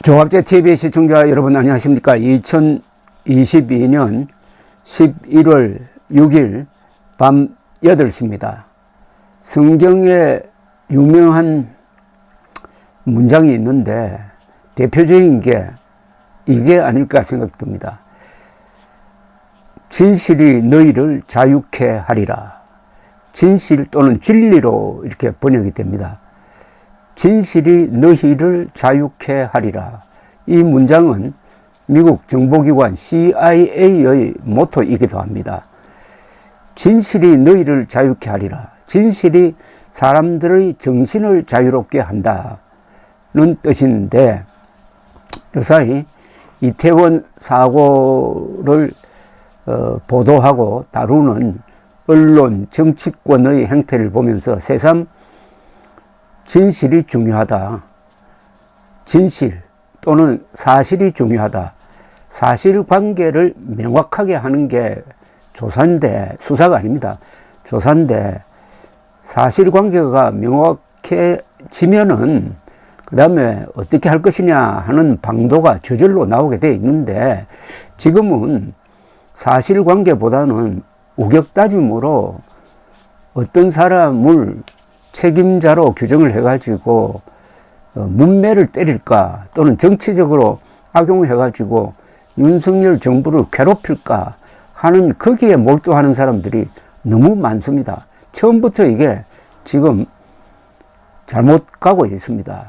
조합제 TV 시청자 여러분 안녕하십니까? 2022년 11월 6일 밤 8시입니다. 성경에 유명한 문장이 있는데 대표적인 게 이게 아닐까 생각됩니다. 진실이 너희를 자유케 하리라. 진실 또는 진리로 이렇게 번역이 됩니다. 진실이 너희를 자유케 하리라. 이 문장은 미국 정보기관 CIA의 모토이기도 합니다. 진실이 너희를 자유케 하리라. 진실이 사람들의 정신을 자유롭게 한다는 뜻인데, 요사이 이태원 사고를 보도하고 다루는 언론, 정치권의 행태를 보면서 새삼 진실이 중요하다. 진실 또는 사실이 중요하다. 사실관계를 명확하게 하는 게 조사인데, 수사가 아닙니다. 조사인데, 사실관계가 명확해지면은 그 다음에 어떻게 할 것이냐 하는 방도가 저절로 나오게 돼 있는데, 지금은 사실관계보다는 우격다짐으로 어떤 사람을 책임자로 규정을 해가지고 문매를 때릴까 또는 정치적으로 악용해가지고 윤석열 정부를 괴롭힐까 하는 거기에 몰두하는 사람들이 너무 많습니다. 처음부터 이게 지금 잘못 가고 있습니다.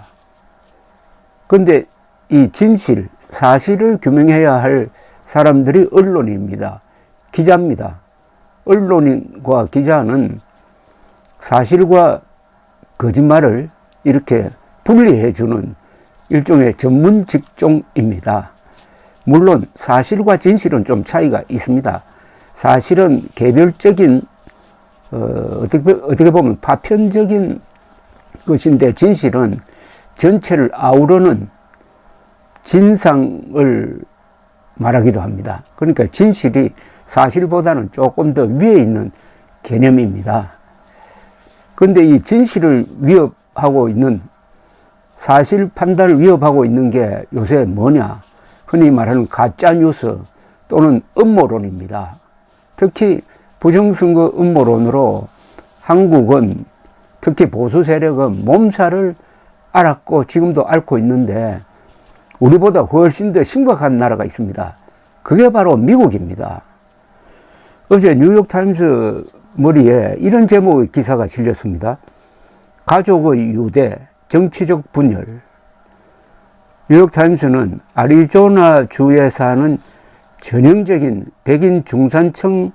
그런데 이 진실, 사실을 규명해야 할 사람들이 언론입니다. 기자입니다. 언론인과 기자는 사실과 거짓말을 이렇게 분리해주는 일종의 전문 직종입니다. 물론 사실과 진실은 좀 차이가 있습니다. 사실은 개별적인 어떻게 보면 파편적인 것인데, 진실은 전체를 아우르는 진상을 말하기도 합니다. 그러니까 진실이 사실보다는 조금 더 위에 있는 개념입니다. 그런데 이 진실을 위협하고 있는, 사실 판단을 위협하고 있는 게 요새 뭐냐? 흔히 말하는 가짜뉴스 또는 음모론입니다. 특히 부정선거 음모론으로 한국은, 특히 보수 세력은 몸살을 앓았고 지금도 앓고 있는데, 우리보다 훨씬 더 심각한 나라가 있습니다. 그게 바로 미국입니다. 어제 뉴욕타임스 머리에 이런 제목의 기사가 실렸습니다. 가족의 유대, 정치적 분열. 뉴욕타임스는 애리조나주에 사는 전형적인 백인 중산층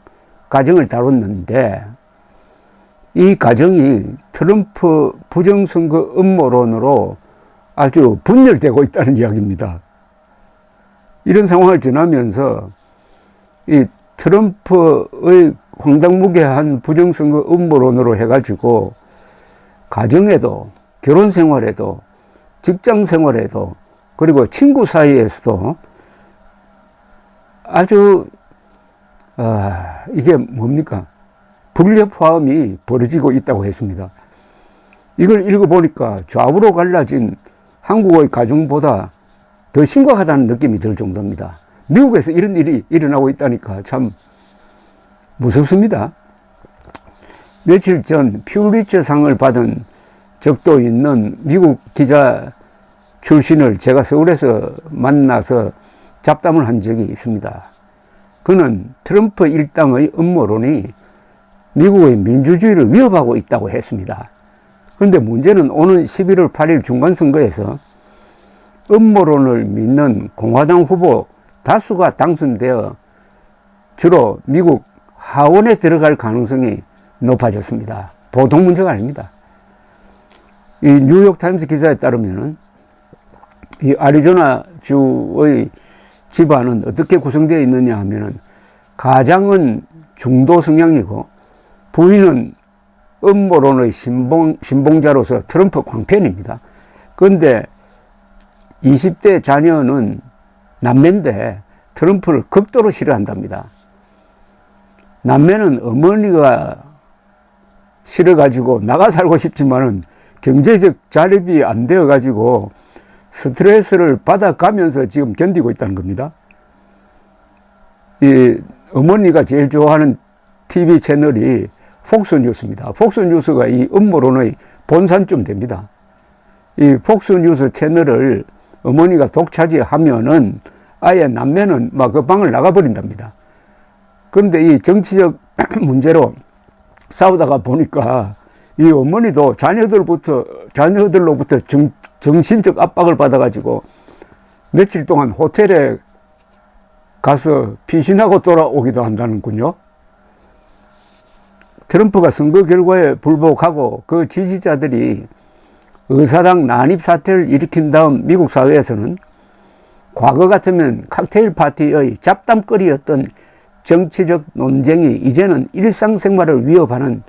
가정을 다뤘는데, 이 가정이 트럼프 부정선거 음모론으로 아주 분열되고 있다는 이야기입니다. 이런 상황을 전하면서 이 트럼프의 황당무계한 부정선거 음모론으로 해가지고 가정에도, 결혼 생활에도, 직장 생활에도, 그리고 친구 사이에서도 아주 이게 뭡니까? 불협화음이 벌어지고 있다고 했습니다. 이걸 읽어보니까 좌우로 갈라진 한국의 가정보다 더 심각하다는 느낌이 들 정도입니다. 미국에서 이런 일이 일어나고 있다니까 참 무섭습니다. 며칠 전 퓰리처상을 받은 적도 있는 미국 기자 출신을 제가 서울에서 만나서 잡담을 한 적이 있습니다. 그는 트럼프 일당의 음모론이 미국의 민주주의를 위협하고 있다고 했습니다. 그런데 문제는 오는 11월 8일 중간선거에서 음모론을 믿는 공화당 후보 다수가 당선되어 주로 미국 하원에 들어갈 가능성이 높아졌습니다. 보통 문제가 아닙니다. 이 뉴욕타임스 기사에 따르면 이 애리조나주의 집안은 어떻게 구성되어 있느냐 하면은, 가장은 중도 성향이고 부인은 음모론의 신봉자로서 트럼프 광팬입니다. 그런데 20대 자녀는 남매인데 트럼프를 극도로 싫어한답니다. 남매는 어머니가 싫어가지고 나가 살고 싶지만은 경제적 자립이 안 되어가지고 스트레스를 받아가면서 지금 견디고 있다는 겁니다. 이 어머니가 제일 좋아하는 TV 채널이 폭스뉴스입니다. 폭스뉴스가 이 음모론의 본산쯤 됩니다. 이 폭스뉴스 채널을 어머니가 독차지하면은 아예 남매는 막 그 방을 나가버린답니다. 그런데 이 정치적 문제로 싸우다가 보니까 이 어머니도 자녀들로부터 정신적 압박을 받아가지고 며칠 동안 호텔에 가서 피신하고 돌아오기도 한다는군요. 트럼프가 선거 결과에 불복하고 그 지지자들이 의사당 난입 사태를 일으킨 다음 미국 사회에서는 과거 같으면 칵테일 파티의 잡담거리였던 정치적 논쟁이 이제는 일상생활을 위협하는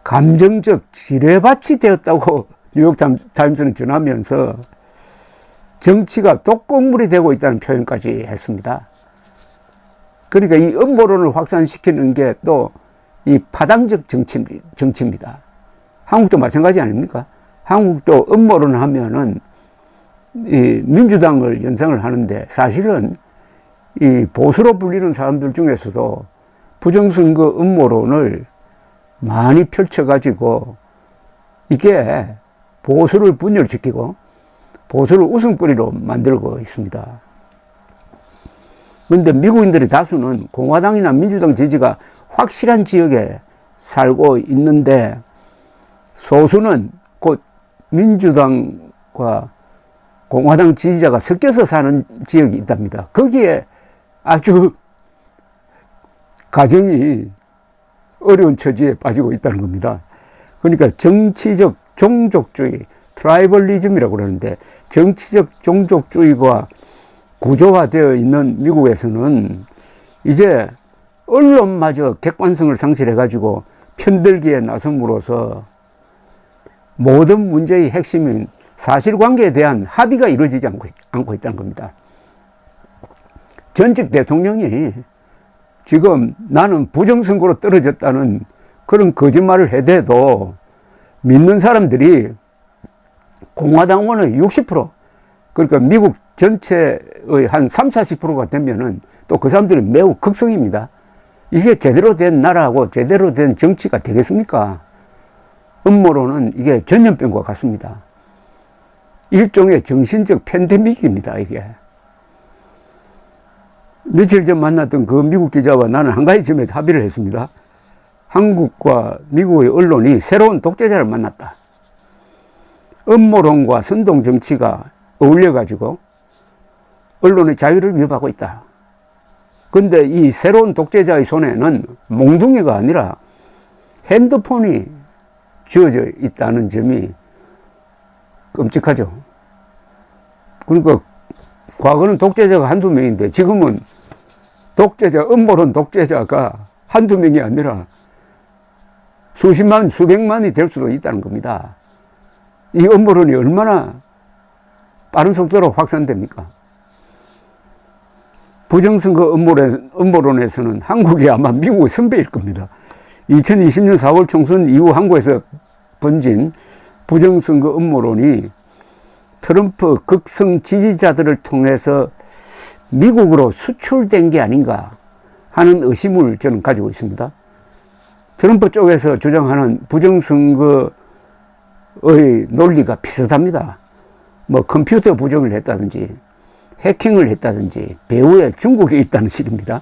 감정적 지뢰밭이 되었다고 뉴욕타임스는 전하면서 정치가 독극물이 되고 있다는 표현까지 했습니다. 그러니까 이 음모론을 확산시키는 게 또 이 파당적 정치입니다. 한국도 마찬가지 아닙니까? 한국도 음모론 하면은 이 민주당을 연상을 하는데 사실은 이 보수로 불리는 사람들 중에서도 부정선거 음모론을 많이 펼쳐가지고 이게 보수를 분열시키고 보수를 웃음거리로 만들고 있습니다. 그런데 미국인들의 다수는 공화당이나 민주당 지지가 확실한 지역에 살고 있는데 소수는 곧 민주당과 공화당 지지자가 섞여서 사는 지역이 있답니다. 거기에 아주 가정이 어려운 처지에 빠지고 있다는 겁니다. 그러니까 정치적 종족주의, 트라이벌리즘이라고 그러는데 정치적 종족주의가 구조화되어 있는 미국에서는 이제 언론마저 객관성을 상실해가지고 편들기에 나섬으로써 모든 문제의 핵심인 사실관계에 대한 합의가 이루어지지 않고 있다는 겁니다. 전직 대통령이 지금 나는 부정선거로 떨어졌다는 그런 거짓말을 해대도 믿는 사람들이 공화당원의 60%, 그러니까 미국 전체의 한 30~40%가 되면은 또 그 사람들이 매우 극성입니다. 이게 제대로 된 나라하고 제대로 된 정치가 되겠습니까? 음모론은 이게 전염병과 같습니다. 일종의 정신적 팬데믹입니다, 이게. 며칠 전 만났던 그 미국 기자와 나는 한 가지 점에 합의를 했습니다. 한국과 미국의 언론이 새로운 독재자를 만났다. 음모론과 선동 정치가 어울려가지고 언론의 자유를 위협하고 있다. 근데 이 새로운 독재자의 손에는 몽둥이가 아니라 핸드폰이 쥐어져 있다는 점이 끔찍하죠. 그러니까 과거는 독재자가 한두 명인데 지금은 음모론 독재자가 한두 명이 아니라 수십만, 수백만이 될 수도 있다는 겁니다. 이 음모론이 얼마나 빠른 속도로 확산됩니까? 부정선거 음모론에서는 한국이 아마 미국의 선배일 겁니다. 2020년 4월 총선 이후 한국에서 번진 부정선거 음모론이 트럼프 극성 지지자들을 통해서 미국으로 수출된 게 아닌가 하는 의심을 저는 가지고 있습니다. 트럼프 쪽에서 주장하는 부정선거의 논리가 비슷합니다. 뭐 컴퓨터 부정을 했다든지 해킹을 했다든지 배후에 중국이 있다는 식입니다.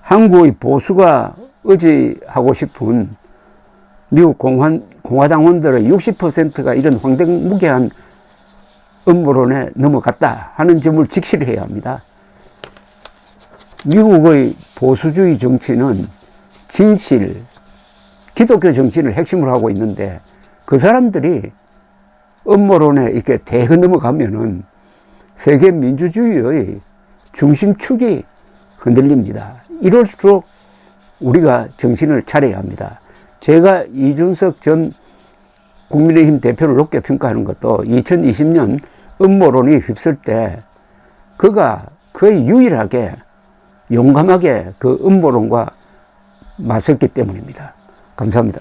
한국의 보수가 의지하고 싶은 미국 공화당원들의 60%가 이런 황당무계한 음모론에 넘어갔다 하는 점을 직시를 해야 합니다. 미국의 보수주의 정치는 진실, 기독교 정치를 핵심으로 하고 있는데 그 사람들이 음모론에 이렇게 대거 넘어가면은 세계 민주주의의 중심축이 흔들립니다. 이럴수록 우리가 정신을 차려야 합니다. 제가 이준석 전 국민의힘 대표를 높게 평가하는 것도 2020년 음모론이 휩쓸 때 그가 거의 유일하게 용감하게 그 음모론과 맞섰기 때문입니다. 감사합니다.